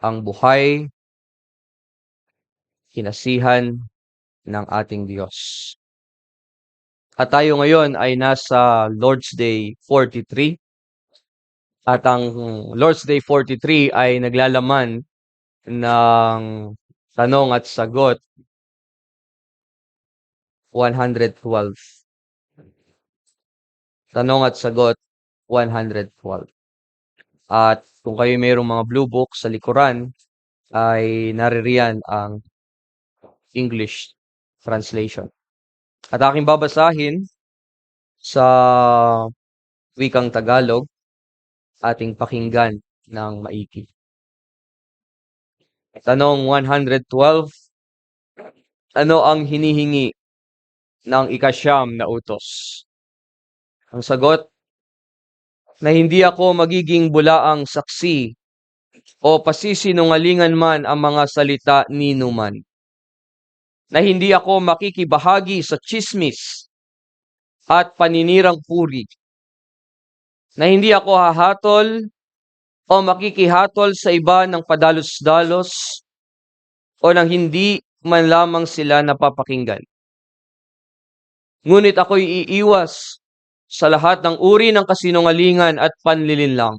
ang buhay, kinasihan ng ating Diyos. At tayo ngayon ay nasa Lord's Day 43. At ang Lord's Day 43 ay naglalaman ng tanong at sagot 112. Tanong at sagot 112. At kung kayo mayroong mga blue book sa likuran, ay naririyan ang English translation. At aking babasahin sa wikang Tagalog, ating pakinggan ng maigi. Tanong 112, ano ang hinihingi ng ikasyam na utos? Ang sagot, na hindi ako magiging bulaang saksi o pasisinungalingan man ang mga salita ni numan. Na hindi ako makikibahagi sa tsismis at paninirang puri. Na hindi ako hahatol o makikihatol sa iba ng padalos-dalos o nang hindi man lamang sila napapakinggan. Ngunit ako'y iiwas sa lahat ng uri ng kasinungalingan at panlilinlang,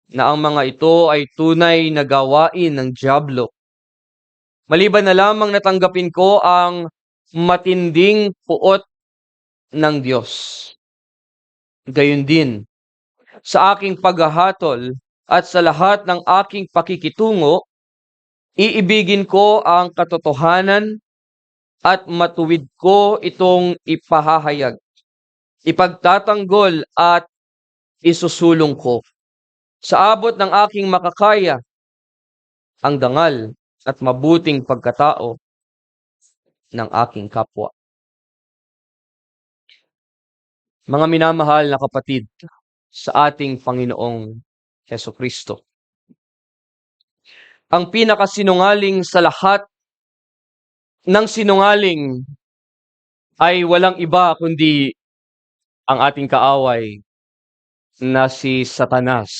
na ang mga ito ay tunay na gawain ng dyablo. Maliban na lamang natanggapin ko ang matinding puot ng Diyos. Gayon din, sa aking paghahatol at sa lahat ng aking pakikitungo, iibigin ko ang katotohanan at matuwid ko itong ipahahayag. Ipagtatanggol at isusulong ko. Sa abot ng aking makakaya, ang dangal at mabuting pagkatao ng aking kapwa. Mga minamahal na kapatid sa ating Panginoong Hesukristo, ang pinakasinungaling sa lahat ng sinungaling ay walang iba kundi ang ating kaaway na si Satanas.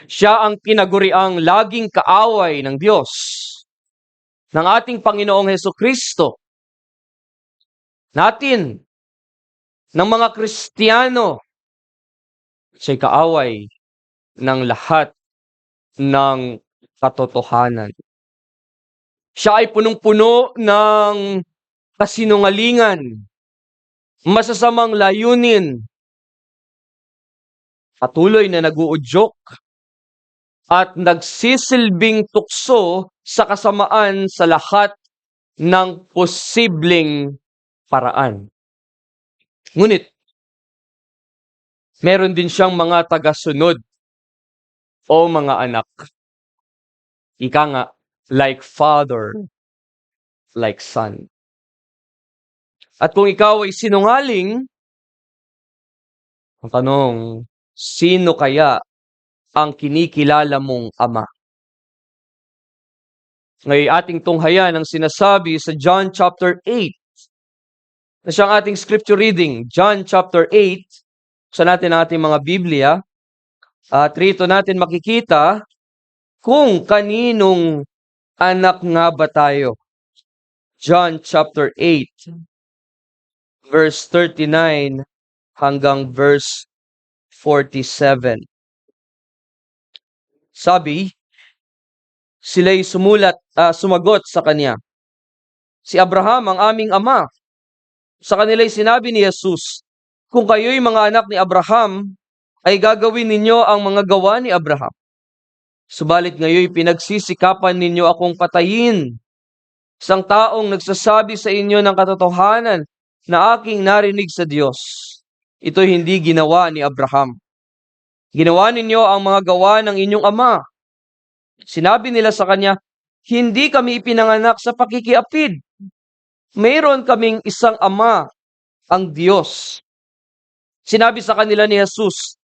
Siya ang kinaguriang laging kaaway ng Diyos, ng ating Panginoong Hesukristo, natin, ng mga Kristiyano. Siya'y kaaway ng lahat ng katotohanan. Siya ay punong-puno ng kasinungalingan, masasamang layunin, patuloy na nag-uudyok at nagsisilbing tukso sa kasamaan sa lahat ng posibleng paraan. Ngunit, meron din siyang mga tagasunod o mga anak. Ika nga, like father, like son. At kung ikaw ay sinungaling, ang tanong, sino kaya ang kinikilala mong ama? Ngayon ating tunghayan ang sinasabi sa John chapter 8, na siyang ating scripture reading. John chapter 8, sa natin ang ating mga Biblia, at rito natin makikita kung kaninong anak nga ba tayo. John chapter 8, verse 39 hanggang verse 47. Sabi, sila'y sumagot sa kanya, si Abraham ang aming ama. Sa kanila'y sinabi ni Jesus, kung kayo'y mga anak ni Abraham, ay gagawin ninyo ang mga gawa ni Abraham. Subalit ngayoy pinagsisikapan ninyo akong patayin. Isang taong nagsasabi sa inyo ng katotohanan na aking narinig sa Diyos. Ito'y hindi ginawa ni Abraham. Ginawa ninyo ang mga gawa ng inyong ama. Sinabi nila sa kanya, hindi kami ipinanganak sa pakikiapid. Mayroon kaming isang ama, ang Diyos. Sinabi sa kanila ni Jesus,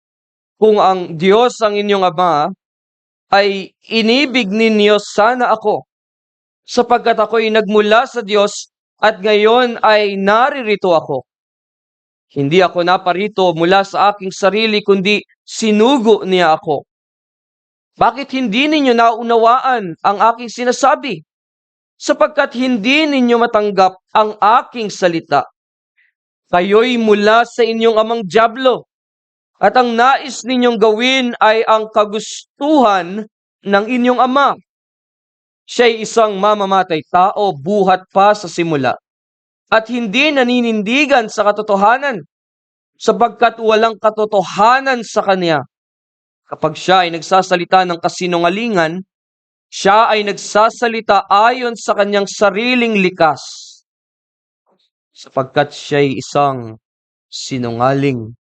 kung ang Diyos ang inyong ama, ay inibig ninyo sana ako, sapagkat ako'y nagmula sa Diyos at ngayon ay naririto ako. Hindi ako naparito mula sa aking sarili, kundi sinugo niya ako. Bakit hindi ninyo naunawaan ang aking sinasabi? Sapagkat hindi ninyo matanggap ang aking salita. Kayo'y mula sa inyong amang dyablo, at ang nais ninyong gawin ay ang kagustuhan ng inyong ama. Siya'y isang mamamatay tao buhat pa sa simula, at hindi naninindigan sa katotohanan, sapagkat walang katotohanan sa kanya. Kapag siya ay nagsasalita ng kasinungalingan, siya ay nagsasalita ayon sa kanyang sariling likas, sapagkat siya'y isang sinungaling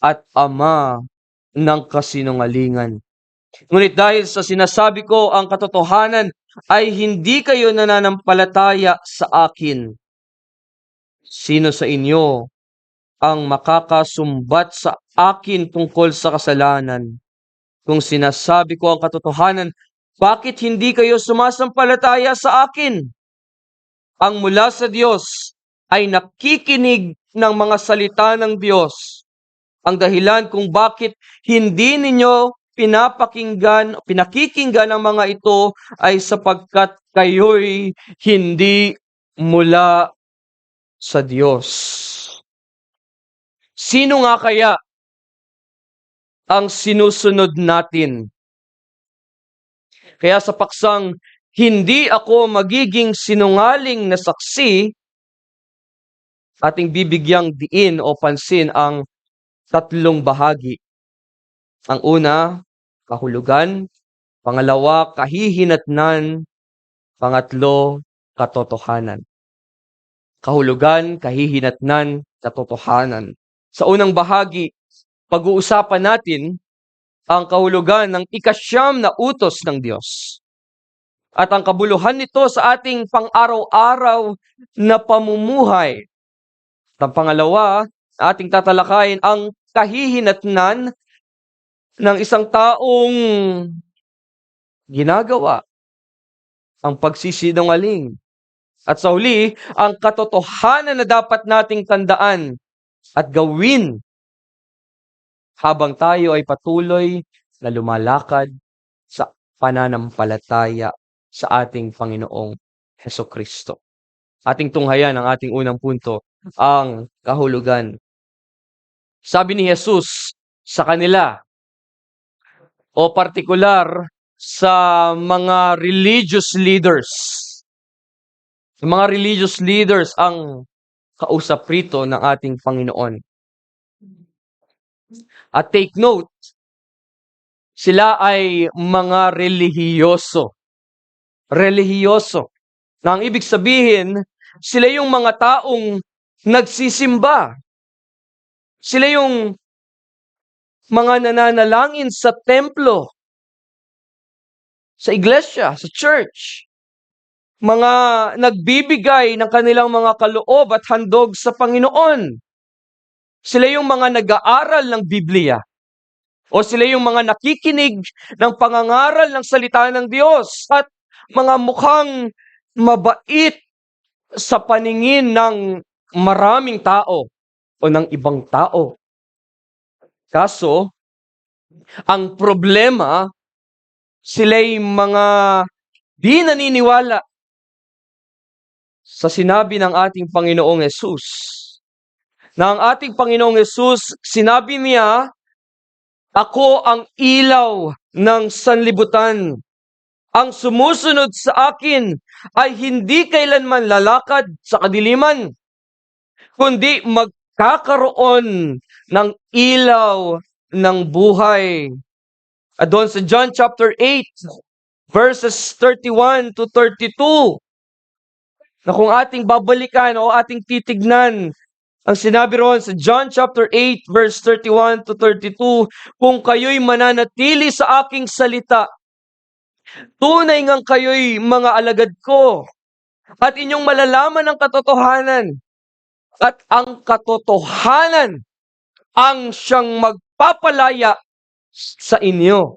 at ama ng kasinungalingan. Ngunit dahil sa sinasabi ko ang katotohanan, ay hindi kayo nananampalataya sa akin. Sino sa inyo ang makakasumbat sa akin tungkol sa kasalanan? Kung sinasabi ko ang katotohanan, bakit hindi kayo sumasampalataya sa akin? Ang mula sa Diyos ay nakikinig ng mga salita ng Diyos. Ang dahilan kung bakit hindi ninyo pinakikinggan ang mga ito ay sapagkat kayo'y hindi mula sa Diyos. Sino nga kaya ang sinusunod natin? Kaya sa paksang hindi ako magiging sinungaling na saksi, ating bibigyang diin o pansin ang tatlong bahagi. Ang una, kahulugan. Pangalawa, kahihinatnan. Pangatlo, katotohanan. Kahulugan, kahihinatnan, katotohanan. Sa unang bahagi, pag-uusapan natin ang kahulugan ng ikasyam na utos ng Diyos at ang kabuluhan nito sa ating pang-araw-araw na pamumuhay. At ang pangalawa, ating tatalakayin ang kahihinatnan ng isang taong ginagawa ang pagsisinungaling. At sa huli, ang katotohanan na dapat nating tandaan at gawin habang tayo ay patuloy na lumalakad sa pananampalataya sa ating Panginoong Hesukristo. Ating tunghayan ang ating unang punto, ang kahulugan. Sabi ni Jesus sa kanila, o partikular sa mga religious leaders. Yung mga religious leaders ang kausap rito ng ating Panginoon. At take note, sila ay mga relihiyoso. Relihiyoso. Na ang ibig sabihin, sila yung mga taong nagsisimba. Sila yung mga nananalangin sa templo, sa iglesia, sa church. Mga nagbibigay ng kanilang mga kaloob at handog sa Panginoon. Sila yung mga nag-aaral ng Biblia. O sila yung mga nakikinig ng pangangaral ng salita ng Diyos at mga mukhang mabait sa paningin ng maraming tao o ng ibang tao. Kaso, ang problema, sila'y mga di naniniwala sa sinabi ng ating Panginoong Hesus. Na ang ating Panginoong Hesus, sinabi niya, ako ang ilaw ng sanlibutan. Ang sumusunod sa akin ay hindi kailanman lalakad sa kadiliman, kundi magkakaroon ng ilaw ng buhay. At doon sa John chapter 8, verses 31 to 32, na kung ating babalikan o ating titignan, ang sinabi roon sa John chapter 8, verse 31 to 32, kung kayo'y mananatili sa aking salita, tunay ngang kayo'y mga alagad ko, at inyong malalaman ang katotohanan, at ang katotohanan ang siyang magpapalaya sa inyo.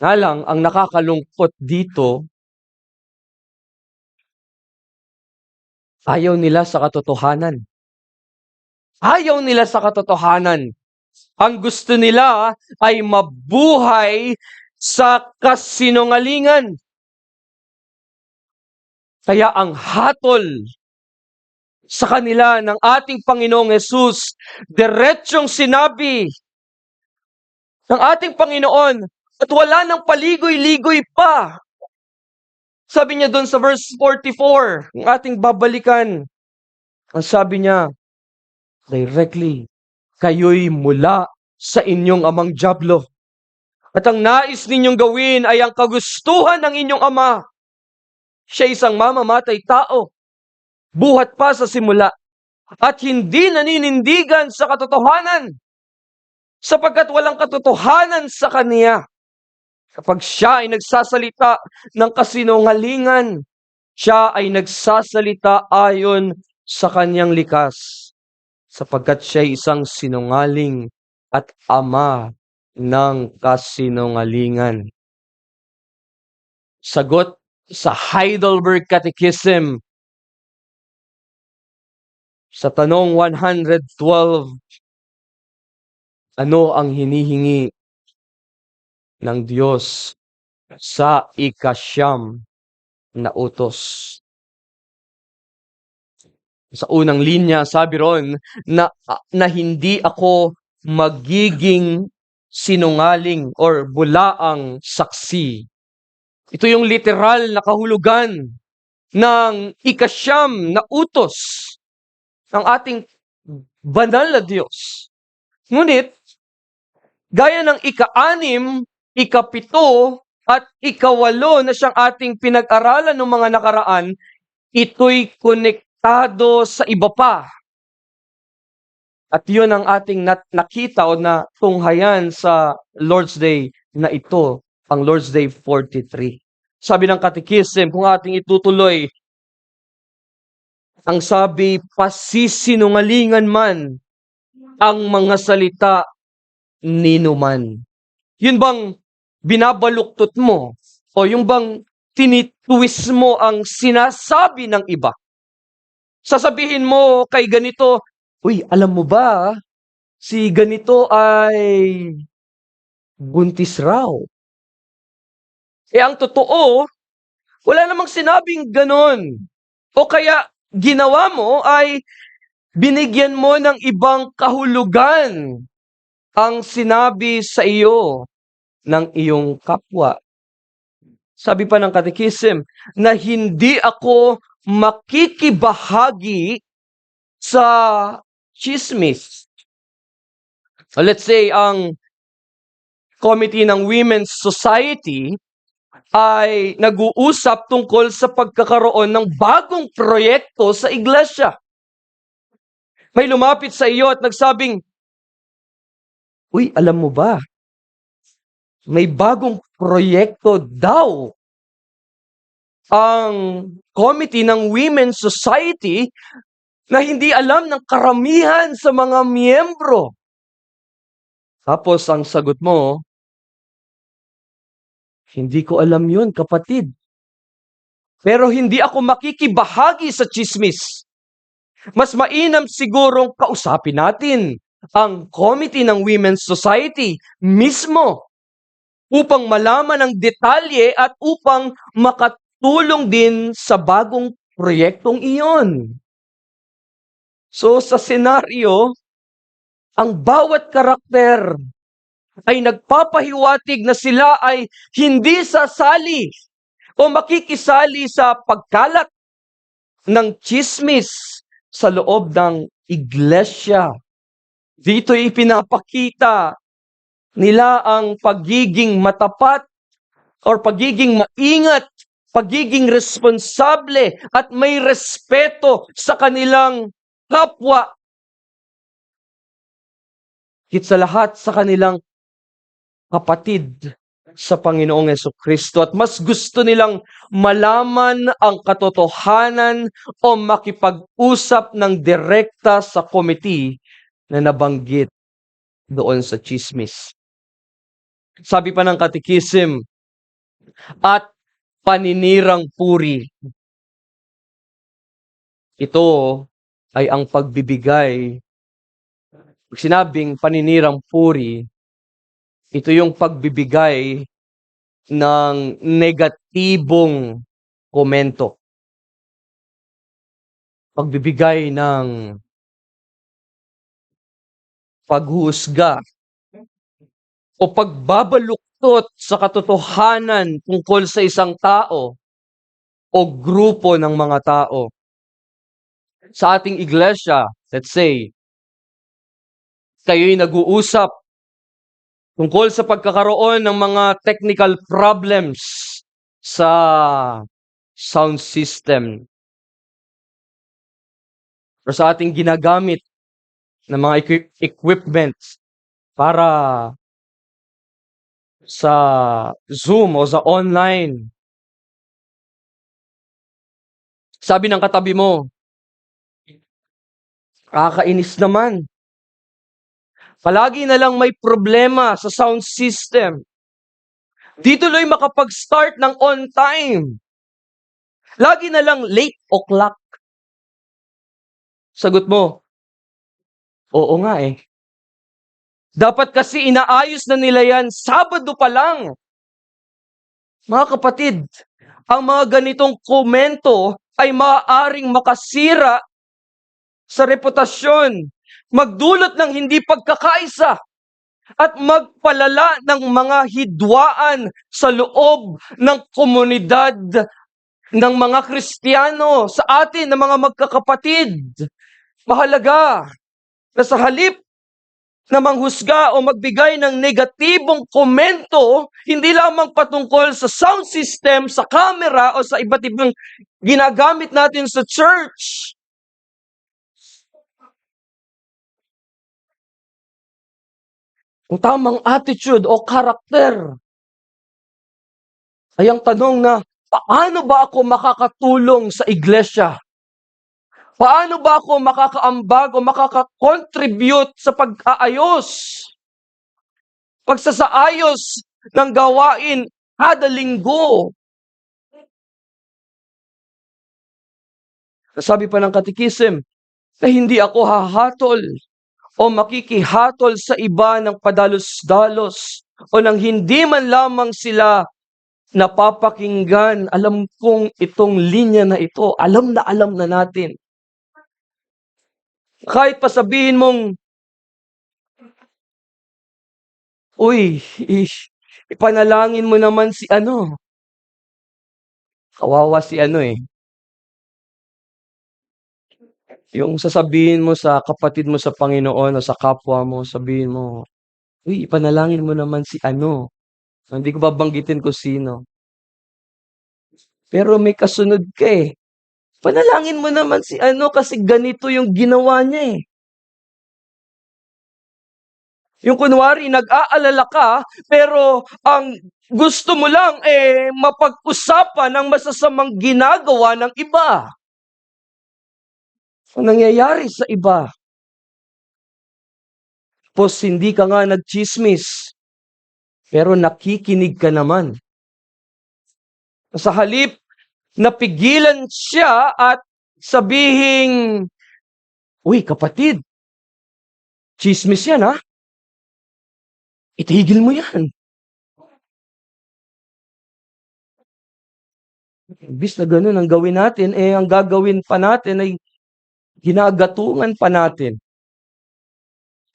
Nga lang, ang nakakalungkot dito, ayaw nila sa katotohanan. Ayaw nila sa katotohanan. Ang gusto nila ay mabuhay sa kasinungalingan. Kaya ang hatol sa kanila ng ating Panginoong Hesus, diretsong sinabi ng ating Panginoon at wala nang paligoy-ligoy pa. Sabi niya doon sa verse 44, yung ating babalikan, ang sabi niya, directly, kayo'y mula sa inyong amang dyablo. At ang nais ninyong gawin ay ang kagustuhan ng inyong ama. Siya isang mamamatay tao, buhat pa sa simula, at hindi naninindigan sa katotohanan, sapagkat walang katotohanan sa kaniya. Kapag siya ay nagsasalita ng kasinungalingan, siya ay nagsasalita ayon sa kanyang likas, sapagkat siya ay isang sinungaling at ama ng kasinungalingan. Sagot sa Heidelberg Catechism sa tanong 112, ano ang hinihingi ng Diyos sa ikasyam na utos? Sa unang linya, sabi ron na hindi ako magiging sinungaling or bulaang saksi. Ito yung literal na kahulugan ng ikasyam na utos ng ating banal na Diyos. Ngunit, gaya ng ika-6, ika-7, at ika-8 na siyang ating pinag-aralan ng mga nakaraan, ito'y konektado sa iba pa. At yun ang ating nakita o na tunghayan sa Lord's Day na ito, ang Lord's Day 43. Sabi ng Catechism, kung ating itutuloy, ang sabi, pasisinungalingan man ang mga salita ninuman. Yun bang binabaluktot mo? O yung bang tinitwist mo ang sinasabi ng iba? Sasabihin mo kay ganito, uy, alam mo ba, si ganito ay buntis raw. Ang totoo, wala namang sinabing ganon. O kaya, ginawa mo ay binigyan mo ng ibang kahulugan ang sinabi sa iyo ng iyong kapwa. Sabi pa ng Catechism, na hindi ako makikibahagi sa chismis. Let's say, ang committee ng Women's Society ay nag-uusap tungkol sa pagkakaroon ng bagong proyekto sa iglesia. May lumapit sa iyo at nagsabing, uy, alam mo ba, may bagong proyekto daw ang committee ng Women's Society na hindi alam ng karamihan sa mga miyembro. Tapos ang sagot mo, hindi ko alam yun, kapatid. Pero hindi ako makikibahagi sa chismis. Mas mainam sigurong kausapin natin ang committee ng Women's Society mismo upang malaman ang detalye at upang makatulong din sa bagong proyektong iyon. So sa senaryo, ang bawat karakter ay nagpapahiwatig na sila ay hindi sasali o makikisali sa pagkalat ng chismis sa loob ng iglesia. Dito ipinapakita nila ang pagiging matapat or pagiging maingat, pagiging responsable at may respeto sa kanilang kapwa. Higit sa lahat sa kanilang kapatid sa Panginoong Jesucristo, at mas gusto nilang malaman ang katotohanan o makipag-usap ng direkta sa committee na nabanggit doon sa chismis. Sabi pa ng Catechism, at paninirang puri. Ito ay ang pagbibigay. Pag sinabing paninirang puri, ito yung pagbibigay ng negatibong komento. Pagbibigay ng paghuhusga o pagbabaluktot sa katotohanan tungkol sa isang tao o grupo ng mga tao. Sa ating iglesia, let's say, kayo'y nag-uusap tungkol sa pagkakaroon ng mga technical problems sa sound system o sa ating ginagamit na mga equipments para sa Zoom o sa online. Sabi ng katabi mo, kakainis naman. Palagi na lang may problema sa sound system. Di tuloy makapag-start ng on time. Lagi na lang late o'clock. Sagot mo, oo nga eh. Dapat kasi inaayos na nila yan Sabado pa lang. Mga kapatid, ang mga ganitong komento ay maaaring makasira sa reputasyon, magdulot ng hindi pagkakaisa, at magpalala ng mga hidwaan sa loob ng komunidad ng mga Kristiyano sa atin na mga magkakapatid. Mahalaga na sa halip na manghusga o magbigay ng negatibong komento, hindi lamang patungkol sa sound system, sa camera, o sa iba't ibang ginagamit natin sa church. Ang tamang attitude o karakter ay ang tanong na, paano ba ako makakatulong sa iglesia? Paano ba ako makakaambag o makakakontribute sa pag-aayos? Pagsasaayos ng gawain kada linggo. Sabi pa ng katikisim, na hindi ako hahatol o makikihatol sa iba ng padalos-dalos o nang hindi man lamang sila napapakinggan. Alam kong itong linya na ito, alam na natin. Kahit pa sabihin mong, uy, ipanalangin mo naman si ano. Kawawa si ano eh. Yung sasabihin mo sa kapatid mo sa Panginoon o sa kapwa mo, sabihin mo, uy, ipanalangin mo naman si ano. Hindi ko babanggitin kung sino. Pero may kasunod ka eh. Panalangin mo naman si ano kasi ganito yung ginawa niya eh. Yung kunwari, nag-aalala ka, pero ang gusto mo lang eh mapag-usapan ng masasamang ginagawa ng iba. Ang nangyayari sa iba. Tapos hindi ka nga nagchismis, pero nakikinig ka naman. Sa halip, napigilan siya at sabihing, uy kapatid, chismis yan ha? Itigil mo yan. Imbis na ganun ang gawin natin, ang gagawin pa natin ay ginagatungan pa natin.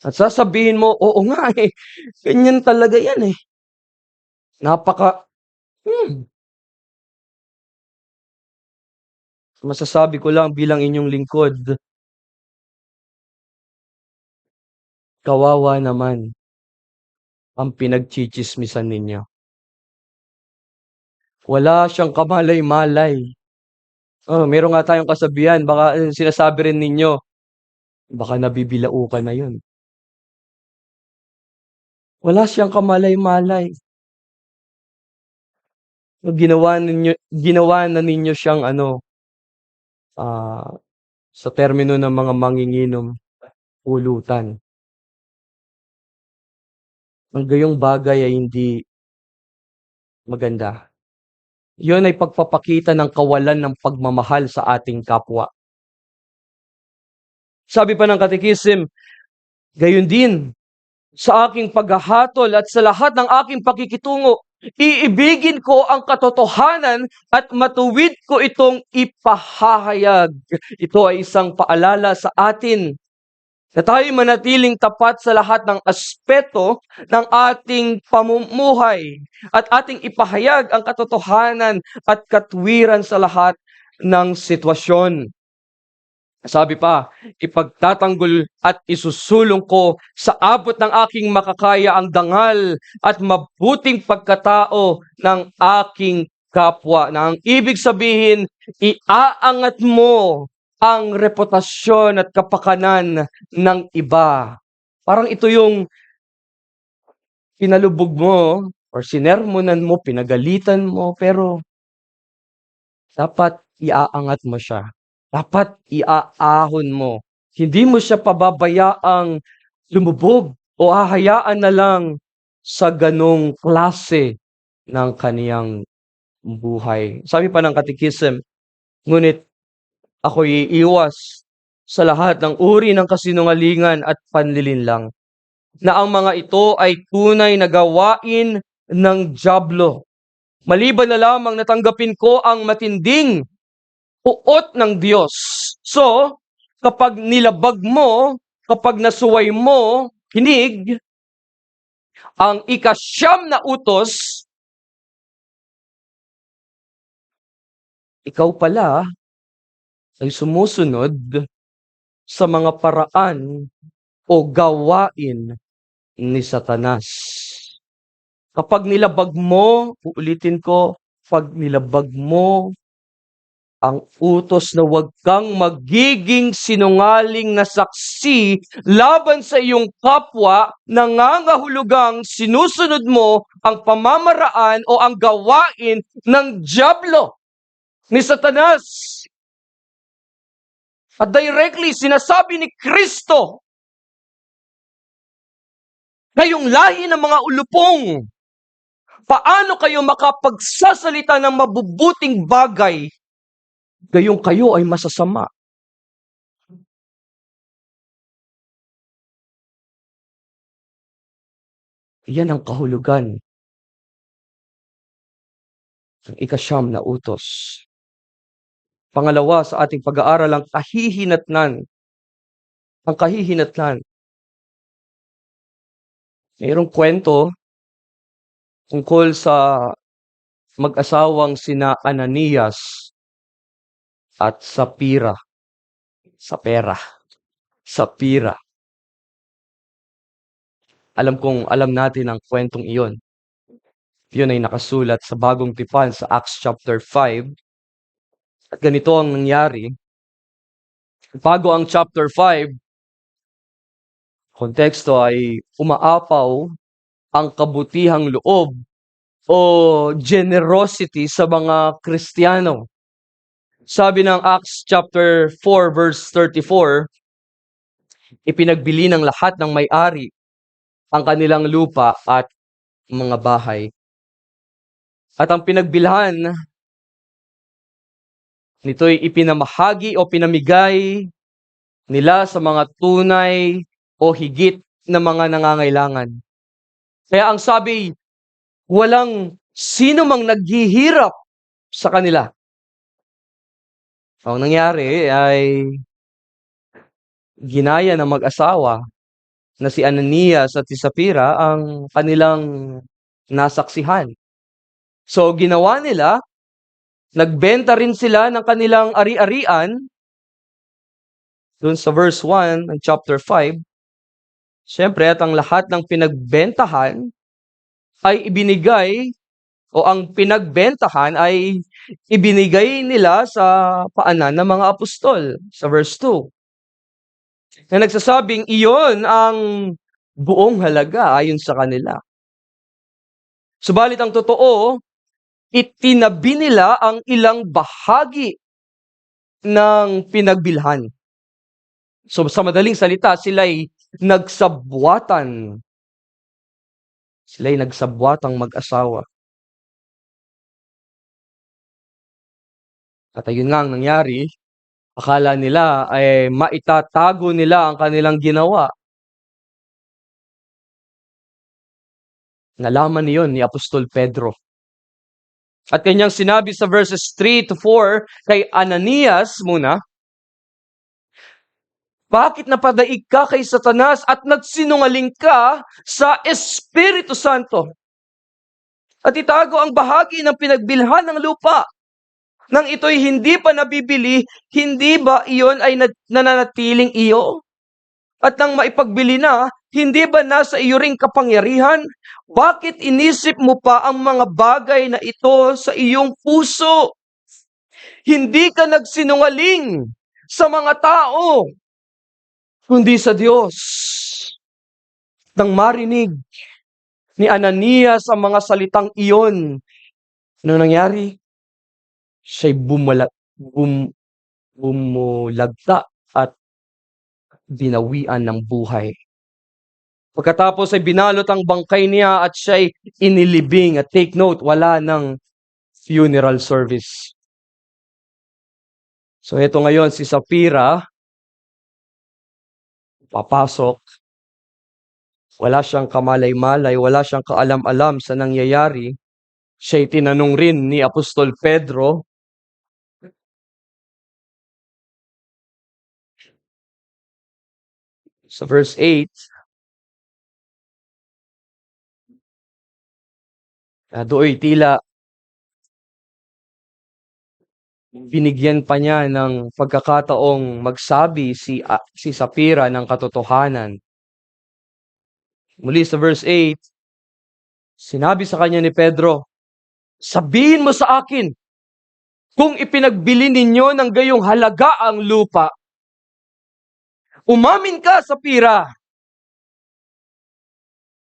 At sasabihin mo, oo nga eh, ganyan talaga yan eh. Masasabi ko lang bilang inyong lingkod, kawawa naman ang pinagchichismisan ninyo. Wala siyang kamalay-malay. Meron nga tayong kasabihan, baka sinasabi rin ninyo, baka nabibilaukan na yun. Wala siyang kamalay-malay. Ginawa na ninyo siyang sa termino ng mga manginginom, pulutan. Ang gayong bagay ay hindi maganda. Yun ay pagpapakita ng kawalan ng pagmamahal sa ating kapwa. Sabi pa ng katikisim, gayon din, sa aking paghahatol at sa lahat ng aking pakikitungo, Iibigin ko ang katotohanan at matuwid ko itong ipahahayag. Ito ay isang paalala sa atin na tayo manatiling tapat sa lahat ng aspeto ng ating pamumuhay at ating ipahayag ang katotohanan at katwiran sa lahat ng sitwasyon. Sabi pa, ipagtatanggol at isusulong ko sa abot ng aking makakaya ang dangal at mabuting pagkatao ng aking kapwa. Na ang ibig sabihin, iaangat mo ang reputasyon at kapakanan ng iba. Parang ito yung pinalubog mo or sinermonan mo, pinagalitan mo, pero dapat iaangat mo siya. Dapat iaahon mo. Hindi mo siya pababayaang lumubog o hahayaan na lang sa ganong klase ng kaniyang buhay. Sabi pa ng Katekism, ngunit ako'y iiwas sa lahat ng uri ng kasinungalingan at panlilinlang, na ang mga ito ay tunay na gawain ng dyablo. Maliban na lamang natanggapin ko ang matinding uot ng Diyos. So, kapag nilabag mo, kapag nasuway mo, kinig, ang ikasyam na utos, ikaw pala ay sumusunod sa mga paraan o gawain ni Satanas. Kapag nilabag mo, uulitin ko, pag nilabag mo ang utos na huwag kang magiging sinungaling na saksi laban sa iyong kapwa, nangangahulugang sinusunod mo ang pamamaraan o ang gawain ng dyablo, ni Satanas. At directly sinasabi ni Kristo, kayong lahi ng mga ulupong, paano kayo makapagsasalita ng mabubuting bagay gayong kayo ay masasama? Iyan ang kahulugan ng ikasyam na utos. Pangalawa sa ating pag-aaral, ang kahihinatnan. Ang kahihinatnan. Mayroong kwento tungkol sa mag-asawang sina Ananias at Sapira. Sapira. Alam kong alam natin ang kwentong iyon. Yun ay nakasulat sa Bagong Tipan sa Acts chapter 5. At ganito ang nangyari. Bago ang chapter 5, konteksto ay umaapaw ang kabutihang loob o generosity sa mga Kristiyano. Sabi ng Acts chapter 4 verse 34, ipinagbili ng lahat ng may-ari ang kanilang lupa at mga bahay. At ang pinagbilhan nito'y ipinamahagi o pinamigay nila sa mga tunay o higit na mga nangangailangan. Kaya ang sabi, walang sino mang naghihirap sa kanila. Ang nangyari ay ginaya ng mag-asawa na si Ananias at si Sapira ang kanilang nasaksihan. So ginawa nila, nagbenta rin sila ng kanilang ari-arian. Doon sa verse 1 ng chapter 5, siyempre at ang lahat ng pinagbentahan ay ibinigay o ang pinagbentahan ay ibinigay nila sa paanan ng mga apostol sa verse 2. Na nagsasabing iyon ang buong halaga ayon sa kanila. Subalit ang totoo, itinabi nila ang ilang bahagi ng pinagbilhan. So sa madaling salita, sila'y nagsabwatan. Sila'y nagsabwatang mag-asawa. At ayun nga ang nangyari, akala nila ay maitatago nila ang kanilang ginawa. Nalaman niyon ni Apostol Pedro. At kanyang sinabi sa verses 3 to 4 kay Ananias muna, bakit napadaig ka kay Satanas at nagsinungaling ka sa Espiritu Santo? At itago ang bahagi ng pinagbilhan ng lupa. Nang ito'y hindi pa nabibili, hindi ba iyon ay nananatiling iyo? At nang maipagbili na, hindi ba nasa iyo ring kapangyarihan? Bakit inisip mo pa ang mga bagay na ito sa iyong puso? Hindi ka nagsinungaling sa mga tao, kundi sa Diyos. Nang marinig ni Ananias ang mga salitang iyon, ano nangyari? Siya'y bumulagta at binawian ng buhay. Pagkatapos ay binalot ang bangkay niya at siya'y inilibing. At take note, wala ng funeral service. So ito ngayon si Sapphira, papasok. Wala siyang kamalay-malay, wala siyang kaalam-alam sa nangyayari. Siya'y tinanong rin ni Apostol Pedro. Sa verse 8, doon tila binigyan pa niya ng pagkakataong magsabi si Sapphira ng katotohanan. Muli sa verse 8, sinabi sa kanya ni Pedro, sabihin mo sa akin, kung ipinagbili ninyo ng gayong halaga ang lupa, umamin ka, Sapphira.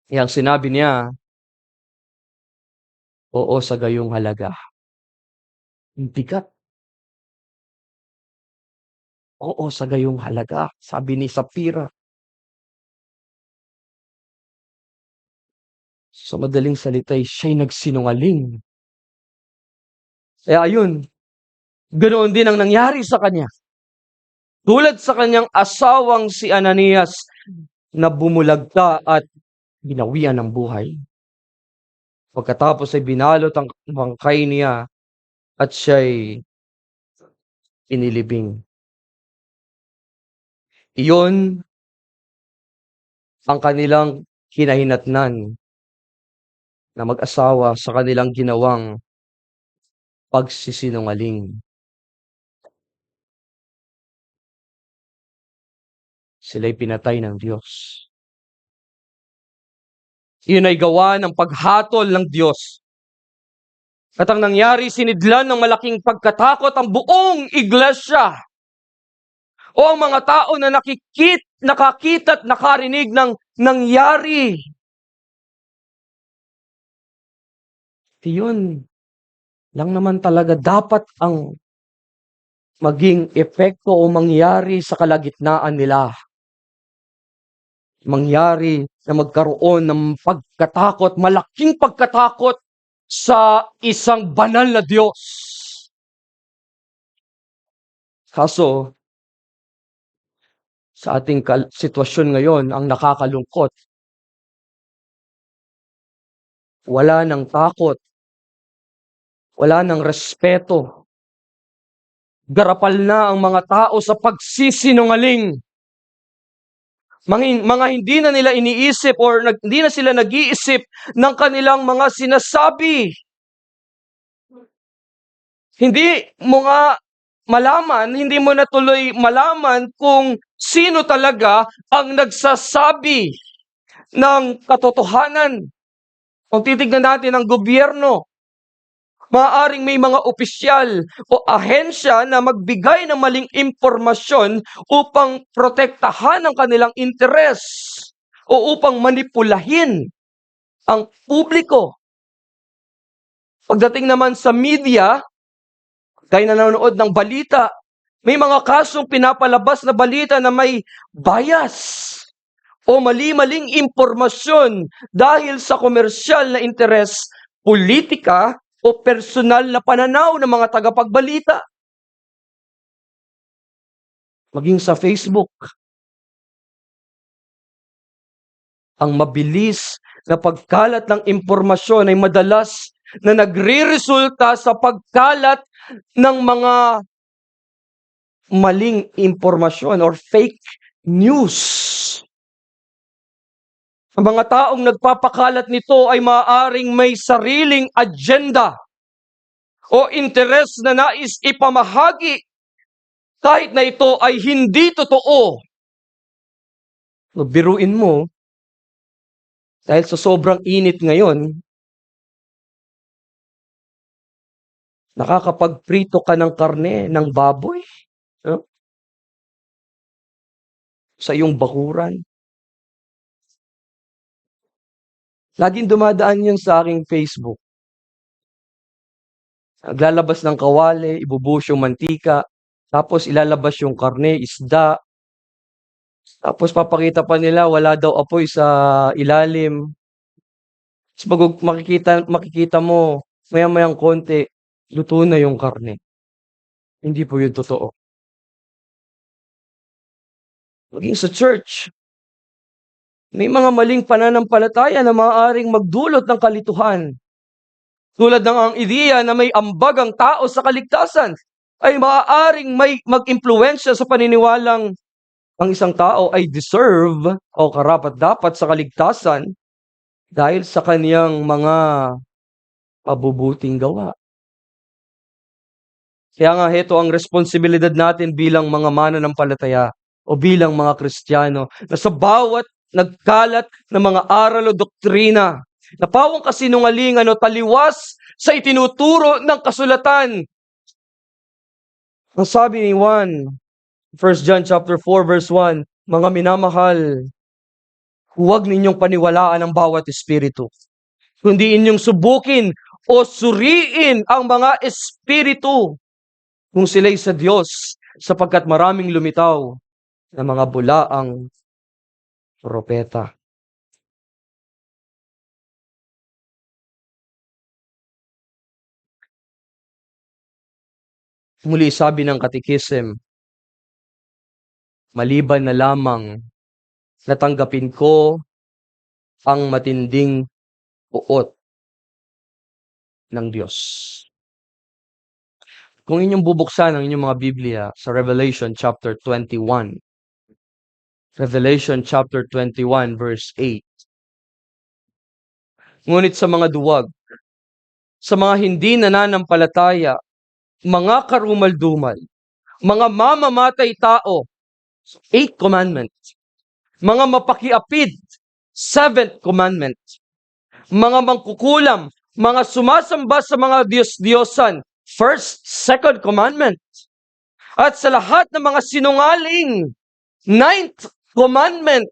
Yang sinabi niya, oo sa gayong halaga. Bigat. Oo sa gayong halaga, sabi ni Sapphira. Sa madaling salita, siya'y nagsinungaling. Kaya ayun, ganoon din ang nangyari sa kanya. Tulad sa kanyang asawang si Ananias na bumulagta at binawian ng buhay. Pagkatapos ay binalot ang bangkay niya at siya'y inilibing. Iyon ang kanilang hinahinatnan na mag-asawa sa kanilang ginawang pagsisinungaling. Sila'y pinatay ng Diyos. Iyon ay gawa ng paghatol ng Diyos. At ang nangyari, sinidlan ng malaking pagkatakot ang buong iglesia o ang mga tao na nakakita at nakarinig ng nangyari. Iyon lang naman talaga dapat ang maging epekto o mangyari sa kalagitnaan nila. Mangyari na magkaroon ng pagkatakot, malaking pagkatakot sa isang banal na Diyos. Kaso, sa ating sitwasyon ngayon, ang nakakalungkot, wala ng takot, wala ng respeto. Garapal na ang mga tao sa pagsisinungaling. Mga hindi na nila iniisip or hindi na sila nag-iisip ng kanilang mga sinasabi. Hindi mo nga malaman, hindi mo na tuloy malaman kung sino talaga ang nagsasabi ng katotohanan. Kung titignan natin ang gobyerno, maaaring may mga opisyal o ahensya na magbigay ng maling impormasyon upang protektahan ang kanilang interes o upang manipulahin ang publiko. Pagdating naman sa media, kaya nanonood ng balita, may mga kasong pinapalabas na balita na may bias o mali-maling impormasyon dahil sa komersyal na interes, politika, o personal na pananaw ng mga tagapagbalita. Maging sa Facebook. Ang mabilis na pagkalat ng impormasyon ay madalas na nagreresulta sa pagkalat ng mga maling impormasyon or fake news. Ang mga taong nagpapakalat nito ay maaaring may sariling agenda o interes na nais ipamahagi kahit na ito ay hindi totoo. Biruin mo, dahil sa sobrang init ngayon, nakakapagprito ka ng karne, ng baboy, no? Sa iyong bakuran. Laging dumadaan yun sa aking Facebook. Naglalabas ng kawali, ibubuhos yung mantika, tapos ilalabas yung karne, isda, tapos papakita pa nila wala daw apoy sa ilalim. Tapos makikita mo, maya-mayang konti, luto na yung karne. Hindi po yun totoo. Maging sa church, may mga maling pananampalataya na maaaring magdulot ng kalituhan. Tulad ng ang ideya na may ambag ang tao sa kaligtasan ay maaaring may mag-impluwensya sa paniniwalang ang isang tao ay deserve o karapat-dapat sa kaligtasan dahil sa kaniyang mga mabubuting gawa. Kaya nga heto ang responsibilidad natin bilang mga mananampalataya o bilang mga Kristiyano na sa bawat nagkalat na mga aral o doktrina na pawang kasinungalingan o taliwas sa itinuturo ng kasulatan. Ang sabi ni Juan, 1 John chapter 4 verse 1, mga minamahal, huwag ninyong paniwalaan ang bawat espiritu, kundi inyong subukin o suriin ang mga espiritu kung sila'y sa Diyos, sapagkat maraming lumitaw na mga bulaang propeta. Muli sabi ng Katekism, maliban na lamang natanggapin ko ang matinding uot ng Diyos. Kung inyong bubuksan ang inyong mga Biblia sa Revelation chapter 21, Revelation chapter 21 verse 8. Ngunit sa mga duwag, sa mga hindi nananampalataya, mga karumal-dumal, mga mamamatay tao, 8th commandment, mga mapakiapid, 7th commandment, mga mangkukulam, mga sumasamba sa mga Diyos-Diyosan, 1st, 2nd commandment, at sa lahat ng mga sinungaling, 9th commandment.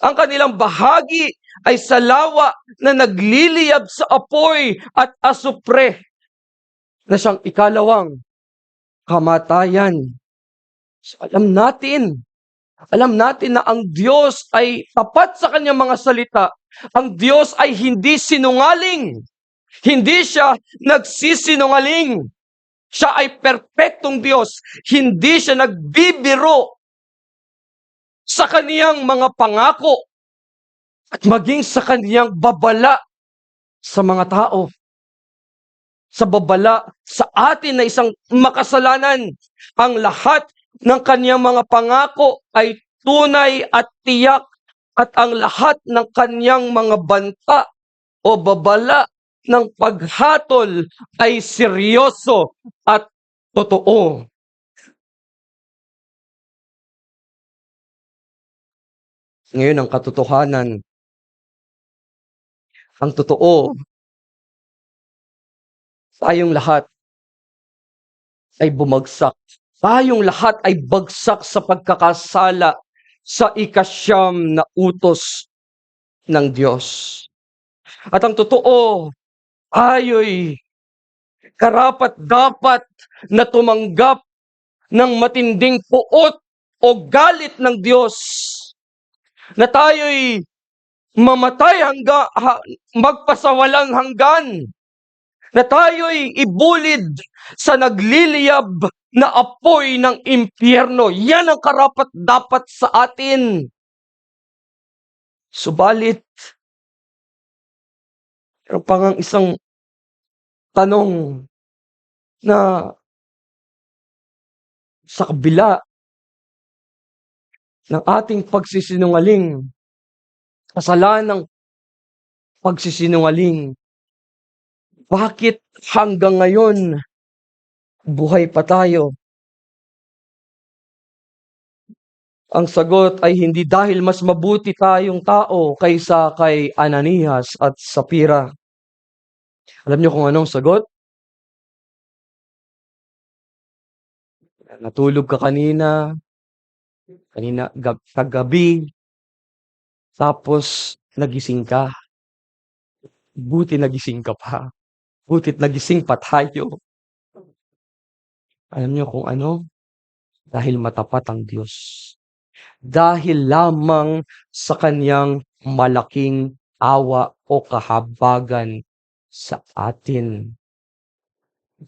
Ang kanilang bahagi ay salawa na nagliliyab sa apoy at asupre na siyang ikalawang kamatayan. So, alam natin na ang Diyos ay tapat sa kanyang mga salita. Ang Diyos ay hindi sinungaling. Hindi siya nagsisinungaling. Siya ay perpektong Diyos. Hindi siya nagbibiro sa kaniyang mga pangako at maging sa kaniyang babala sa mga tao. Sa babala sa atin na isang makasalanan, ang lahat ng kaniyang mga pangako ay tunay at tiyak at ang lahat ng kaniyang mga banta o babala ng paghatol ay seryoso at totoo. Ngayon ang katotohanan, ang totoo, tayong lahat ay bumagsak. Tayong lahat ay bagsak sa pagkakasala sa ikasyam na utos ng Diyos. At ang totoo, tayo'y karapat-dapat na tumanggap ng matinding puot o galit ng Diyos. Na tayo'y mamatay magpasawalang hanggan. Na tayo'y ibulid sa nagliliyab na apoy ng impyerno. Yan ang karapat-dapat sa atin. Subalit, meron pa ngang isang tanong na sa kabila ng ating pagsisinungaling, kasalanang pagsisinungaling, bakit hanggang ngayon buhay pa tayo? Ang sagot ay hindi dahil mas mabuti tayong tao kaysa kay Ananias at Sapphira. Alam niyo kung anong sagot? Natulog ka kanina kagabi, tapos nagising ka. Buti nagising ka pa. Buti't nagising pa tayo. Alam niyo kung ano? Dahil matapat ang Diyos. Dahil lamang sa kanyang malaking awa o kahabagan sa atin.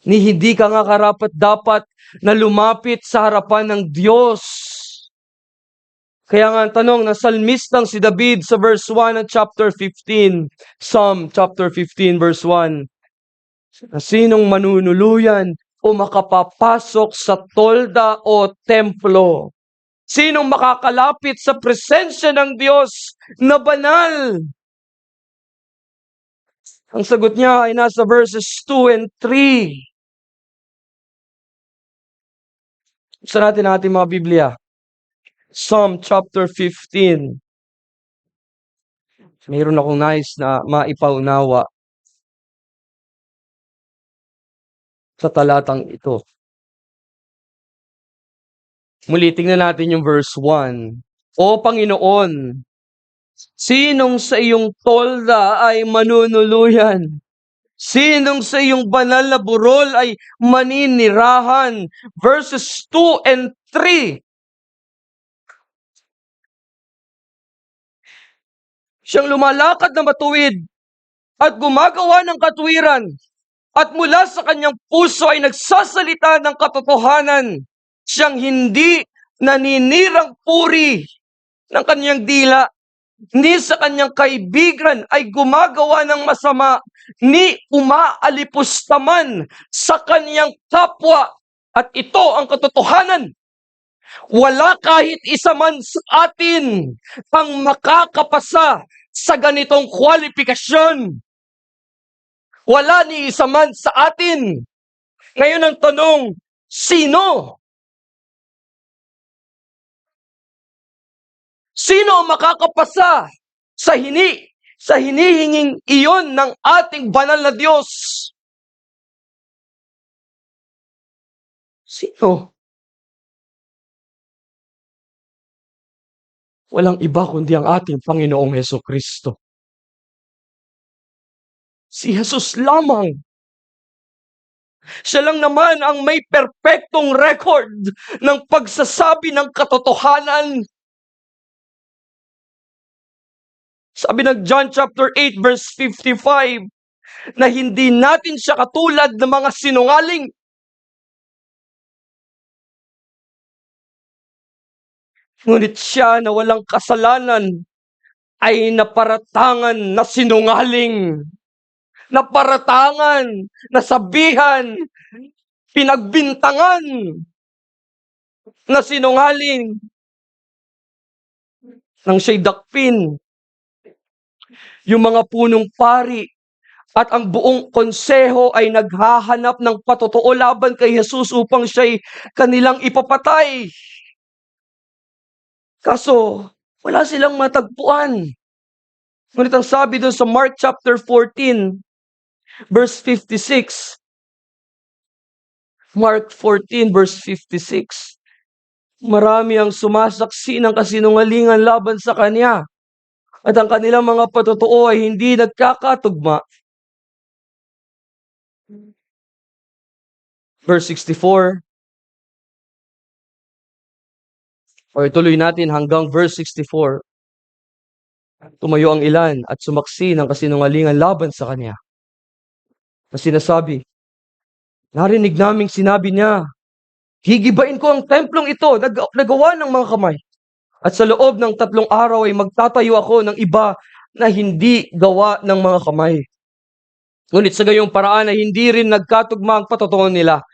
Ni hindi ka nga karapat-dapat na lumapit sa harapan ng Diyos. Kaya nga ang tanong ng salmistang si David sa verse 1 ng chapter 15, Psalm chapter 15 verse 1, sinong manunuluyan o makapapasok sa tolda o templo? Sinong makakalapit sa presensya ng Diyos na banal? Ang sagot niya ay nasa verses 2 and 3. Buksan natin ang ating mga Biblia. Psalm chapter 15. Mayroon akong nais na maipaunawa sa talatang ito. Muli, tingnan natin yung verse 1. O Panginoon, sinong sa iyong tolda ay manunuluyan? Sinong sa iyong banal na burol ay maninirahan? Verses 2 and 3. Siyang lumalakad na matuwid at gumagawa ng katwiran, at mula sa kanyang puso ay nagsasalita ng katotohanan. Siyang hindi naninirang puri ng kanyang dila, ni sa kanyang kaibigan ay gumagawa ng masama, ni umaalipustaman sa kanyang kapwa. At ito ang katotohanan. Wala kahit isa man sa atin ang makakapasa sa ganitong kwalifikasyon. Wala ni isa man sa atin. Ngayon ang tanong, sino? Sino ang makakapasa sa hinihinging iyon ng ating banal na Diyos? Sino? Walang iba kundi ang ating Panginoong Hesukristo. Si Jesus lamang. Siya lang naman ang may perpektong record ng pagsasabi ng katotohanan. Sabi ng John chapter 8 verse 55 na hindi natin siya katulad ng mga sinungaling. Ngunit siya na walang kasalanan ay naparatangan na sinungaling. Naparatangan, nasabihan, pinagbintangan na sinungaling nang siya'y dakpin. Yung mga punong pari at ang buong konseho ay naghahanap ng patotoo laban kay Jesus upang siya'y kanilang ipapatay. Kaso, wala silang matagpuan. Ngunit ang sabi doon sa Mark chapter 14, verse 56, Mark 14 verse 56, marami ang sumasaksi ng kasinungalingan laban sa kanya, at ang kanilang mga patotoo ay hindi nagkakatugma. Verse 64, o ituloy natin hanggang verse 64. Tumayo ang ilan at sumaksi ng kasinungalingan laban sa kanya, na sinasabi, narinig naming sinabi niya, higibain ko ang templong ito, nagawa ng mga kamay, At sa loob ng 3 araw ay magtatayo ako ng iba na hindi gawa ng mga kamay. Ngunit sa gayong paraan ay hindi rin nagkatugma ang patotoon nila.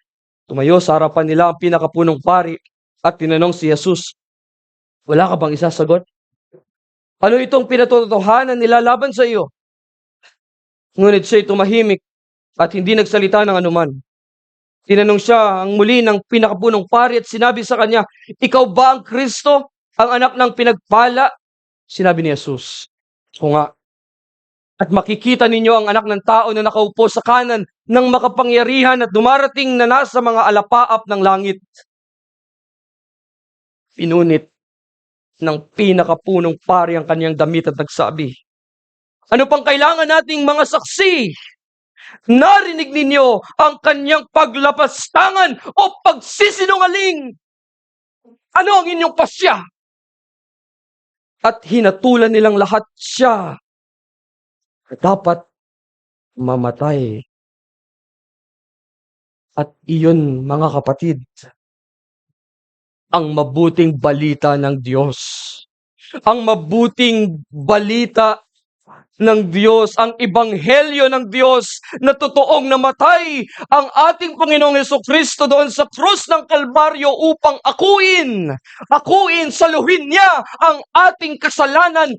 Tumayo sa harapan nila ang pinakapunong pari at tinanong si Jesus, "Wala ka bang isasagot? Ano itong pinatotohanan nila laban sa iyo?" Ngunit siya'y tumahimik at hindi nagsalita ng anuman. Tinanong siya ang muli ng pinakapunong pari at sinabi sa kanya, "Ikaw ba ang Kristo, ang anak ng pinagpala?" Sinabi ni Jesus, "O nga, at makikita ninyo ang anak ng tao na nakaupo sa kanan ng makapangyarihan at dumarating na nasa mga alapaap ng langit." Pinunit ng pinakapunong pari ang kanyang damit at nagsabi, "Ano pang kailangan nating mga saksi? Narinig ninyo ang kanyang paglapastangan o pagsisinungaling. Ano ang inyong pasya?" At hinatulan nilang lahat siya na dapat mamatay. At iyon, mga kapatid, ang mabuting balita ng Diyos. Ang mabuting balita ng Diyos, ang ebanghelyo ng Diyos na totoong namatay ang ating Panginoong Jesucristo doon sa krus ng Kalbaryo upang akuin, saluhin niya ang ating kasalanan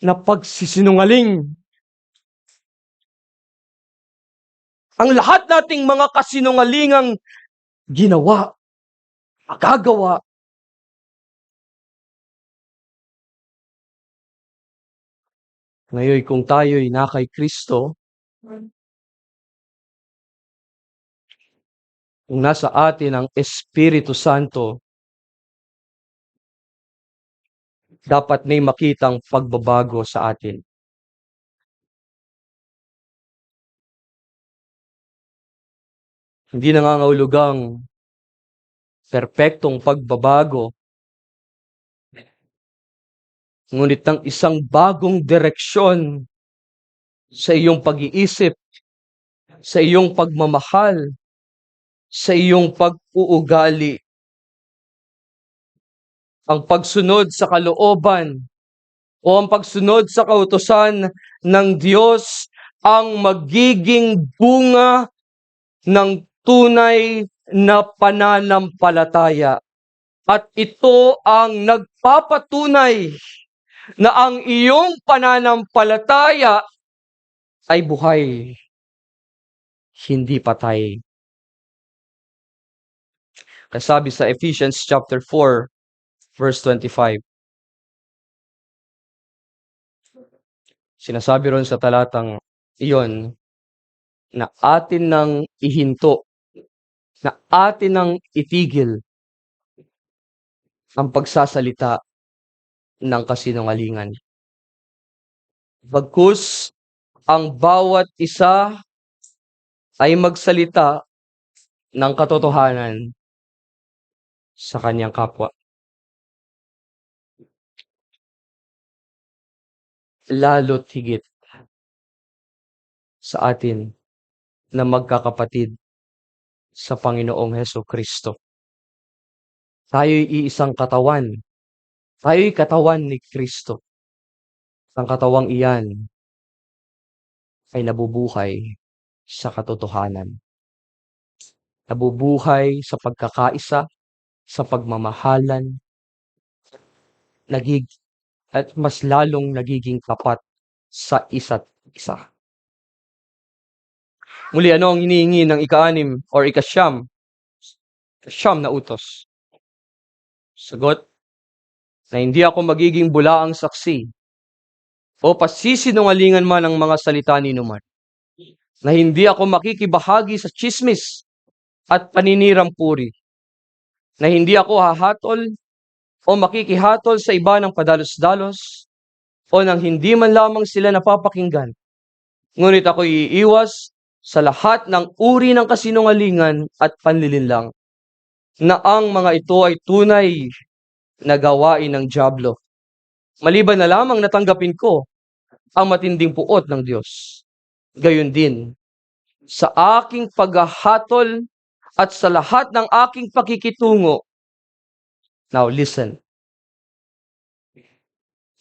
na pagsisinungaling. Ang lahat nating mga kasinungalingang ginawa, magagawa, ngayon kung tayo'y na kay Kristo, kung nasa atin ang Espiritu Santo, dapat may makitang pagbabago sa atin. Hindi nangangahulugang perpektong pagbabago, ngunit ng isang bagong direksyon sa iyong pag-iisip, sa iyong pagmamahal, sa iyong pag-uugali. Ang pagsunod sa kalooban o ang pagsunod sa kautusan ng Diyos ang magiging bunga ng tunay na pananampalataya. At ito ang nagpapatunay na ang iyong pananampalataya ay buhay, hindi patay. Kasabi sa Ephesians chapter 4, verse 25. Sinasabi ron sa talatang iyon na atin nang ihinto, na atin nang itigil ang pagsasalita ng kasinungalingan. Bagkus ang bawat isa ay magsalita ng katotohanan sa kanyang kapwa. Lalo't higit sa atin na magkakapatid sa Panginoong Hesukristo. Tayo'y iisang katawan. Tayo'y katawan ni Kristo. Ang katawang iyan ay nabubuhay sa katotohanan. Nabubuhay sa pagkakaisa, sa pagmamahalan, at mas lalong nagiging tapat sa isa't isa. Muli, ano ang hinihingi ng ika-6 or ika-9? Siyam na utos. Sagot, na hindi ako magiging bulaang saksi o pasisinungalingan man ang mga salita ninuman, na hindi ako makikibahagi sa tsismis at paninirang puri, na hindi ako hahatol o makikihatol sa iba ng padalos-dalos o nang hindi man lamang sila napapakinggan. Ngunit ako iiwas sa lahat ng uri ng kasinungalingan at panlilinlang, na ang mga ito ay tunay na gawain ng dyablo. Maliban na lamang natanggapin ko ang matinding puot ng Diyos. Gayon din, sa aking paghahatol at sa lahat ng aking pakikitungo. Now listen,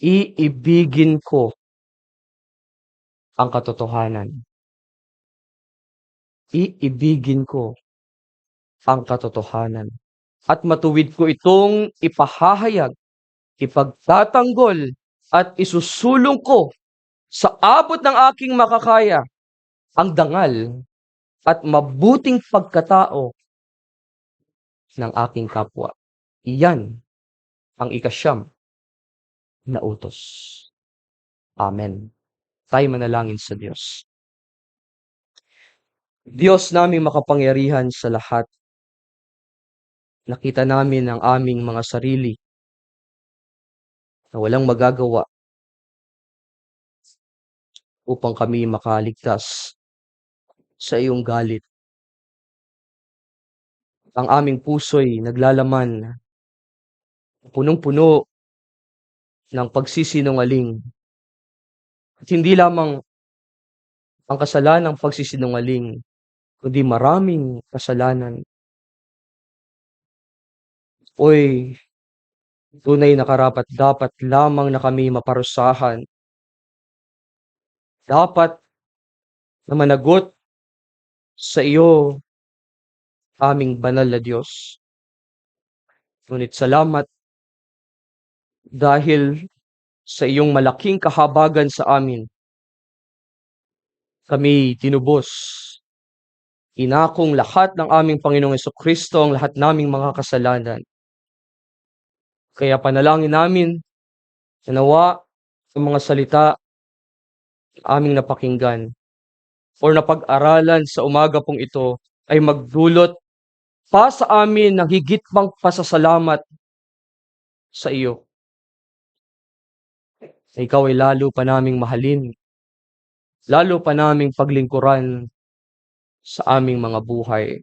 Iibigin ko ang katotohanan. Iibigin ko ang katotohanan. At matuwid ko itong ipahahayag, ipagtatanggol, at isusulong ko sa abot ng aking makakaya ang dangal at mabuting pagkatao ng aking kapwa. Iyan ang ikasyam na utos. Amen. Tayo manalangin sa Diyos. Diyos naming makapangyarihan sa lahat, nakita namin ang aming mga sarili na walang magagawa upang kami makaligtas sa iyong galit. Ang aming puso'y naglalaman, punong-puno ng pagsisinungaling. At hindi lamang ang kasalanang pagsisinungaling, kundi maraming kasalanan. Oy, tunay na karapat-dapat lamang na kami maparusahan. Dapat na managot sa iyo, aming banal na Diyos. Ngunit salamat dahil sa iyong malaking kahabagan sa amin, kami tinubos. Inakong lahat ng aming Panginoong Jesucristo ang lahat naming mga kasalanan. Kaya panalangin namin na nawa ang mga salita aming napakinggan o napag-aralan sa umaga pong ito ay magdulot pa sa amin ng higit pang pasasalamat sa iyo. Ikaw ay lalo pa naming mahalin, lalo pa naming paglingkuran sa aming mga buhay.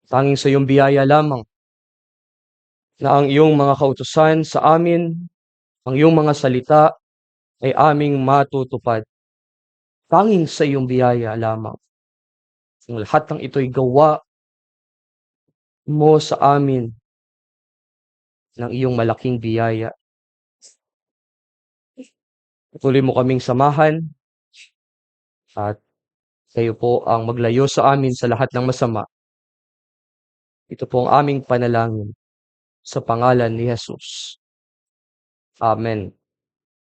Tanging sa iyong biyaya lamang na ang iyong mga kautusan sa amin, ang iyong mga salita ay aming matutupad. Tanging sa iyong biyaya lamang. Ang lahat ng ito'y gawa mo sa amin ng iyong malaking biyaya. Patuloy mo kaming samahan at kayo po ang maglayo sa amin sa lahat ng masama. Ito po ang aming panalangin sa pangalan ni Jesus. Amen.